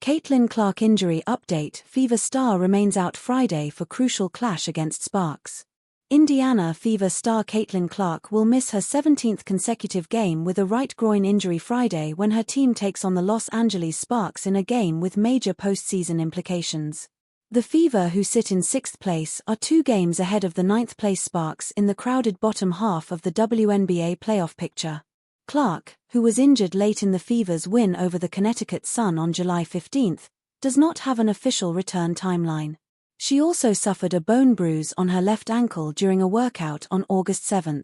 Caitlin Clark injury update: Fever star remains out Friday for crucial clash against Sparks. Indiana Fever star Caitlin Clark will miss her 17th consecutive game with a right groin injury Friday when her team takes on the Los Angeles Sparks in a game with major postseason implications. The Fever, who sit in 6th place, are 2 games ahead of the 9th place Sparks in the crowded bottom half of the WNBA playoff picture. Clark, who was injured late in the Fever's win over the Connecticut Sun on July 15, does not have an official return timeline. She also suffered a bone bruise on her left ankle during a workout on August 7.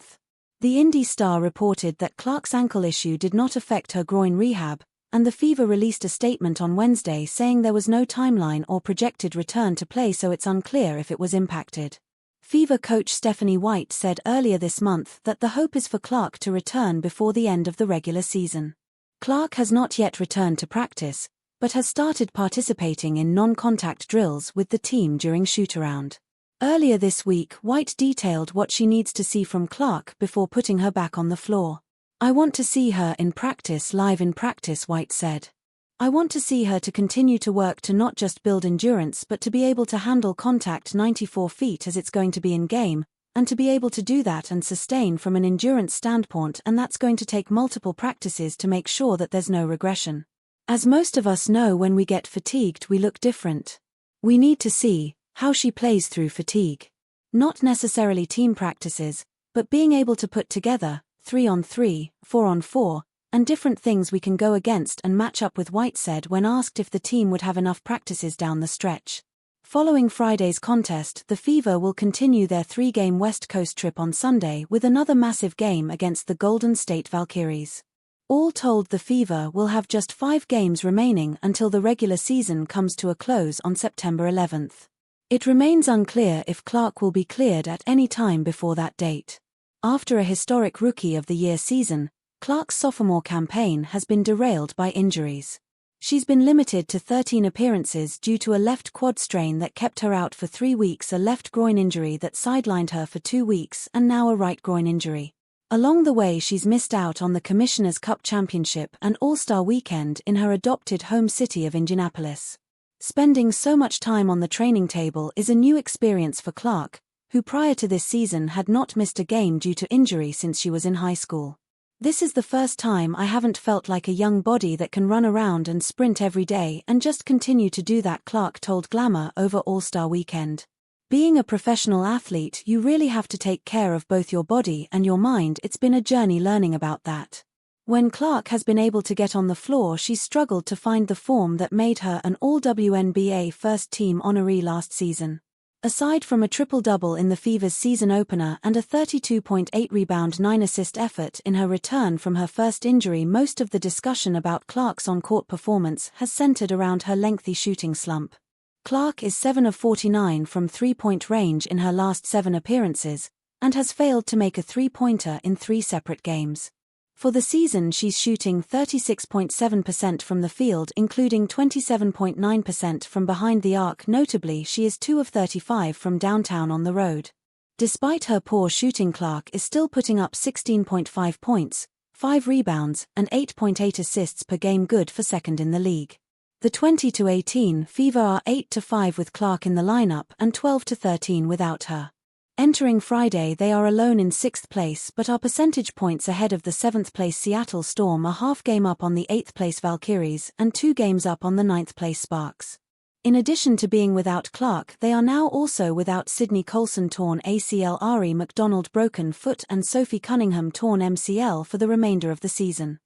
The Indy Star reported that Clark's ankle issue did not affect her groin rehab, and the Fever released a statement on Wednesday saying there was no timeline or projected return to play, so it's unclear if it was impacted. Fever coach Stephanie White said earlier this month that the hope is for Clark to return before the end of the regular season. Clark has not yet returned to practice, but has started participating in non-contact drills with the team during shoot-around. Earlier this week, White detailed what she needs to see from Clark before putting her back on the floor. "I want to see her in practice, live in practice," White said. "I want to see her to continue to work to not just build endurance but to be able to handle contact 94 feet as it's going to be in game, and to be able to do that and sustain from an endurance standpoint, and that's going to take multiple practices to make sure that there's no regression. As most of us know, when we get fatigued we look different. We need to see how she plays through fatigue. Not necessarily team practices, but being able to put together 3-on-3, 4-on-4, and different things we can go against and match up with," White said when asked if the team would have enough practices down the stretch. Following Friday's contest, the Fever will continue their 3-game West Coast trip on Sunday with another massive game against the Golden State Valkyries. All told, the Fever will have just 5 games remaining until the regular season comes to a close on September 11. It remains unclear if Clark will be cleared at any time before that date. After a historic Rookie of the Year season, Clark's sophomore campaign has been derailed by injuries. She's been limited to 13 appearances due to a left quad strain that kept her out for 3 weeks, a left groin injury that sidelined her for 2 weeks, and now a right groin injury. Along the way, she's missed out on the Commissioner's Cup Championship and All-Star Weekend in her adopted home city of Indianapolis. Spending so much time on the training table is a new experience for Clark, who prior to this season had not missed a game due to injury since she was in high school. "This is the first time I haven't felt like a young body that can run around and sprint every day and just continue to do that," Clark told Glamour over All-Star Weekend. "Being a professional athlete, you really have to take care of both your body and your mind. It's been a journey learning about that." When Clark has been able to get on the floor, she's struggled to find the form that made her an All-WNBA first-team honoree last season. Aside from a triple-double in the Fever's season opener and a 32.8 rebound 9 assist effort in her return from her first injury, most of the discussion about Clark's on-court performance has centered around her lengthy shooting slump. Clark is 7 of 49 from three-point range in her last 7 appearances, and has failed to make a three-pointer in 3 separate games. For the season, she's shooting 36.7% from the field, including 27.9% from behind the arc. Notably, she is 2 of 35 from downtown on the road. Despite her poor shooting, Clark is still putting up 16.5 points, 5 rebounds, and 8.8 assists per game, good for second in the league. The 20-18 Fever are 8-5 with Clark in the lineup and 12-13 without her. Entering Friday, they are alone in 6th place but are percentage points ahead of the 7th place Seattle Storm, a half game up on the 8th place Valkyries, and 2 games up on the 9th place Sparks. In addition to being without Clark, they are now also without Sydney Colson torn ACL, Ari McDonald broken foot, and Sophie Cunningham torn MCL for the remainder of the season.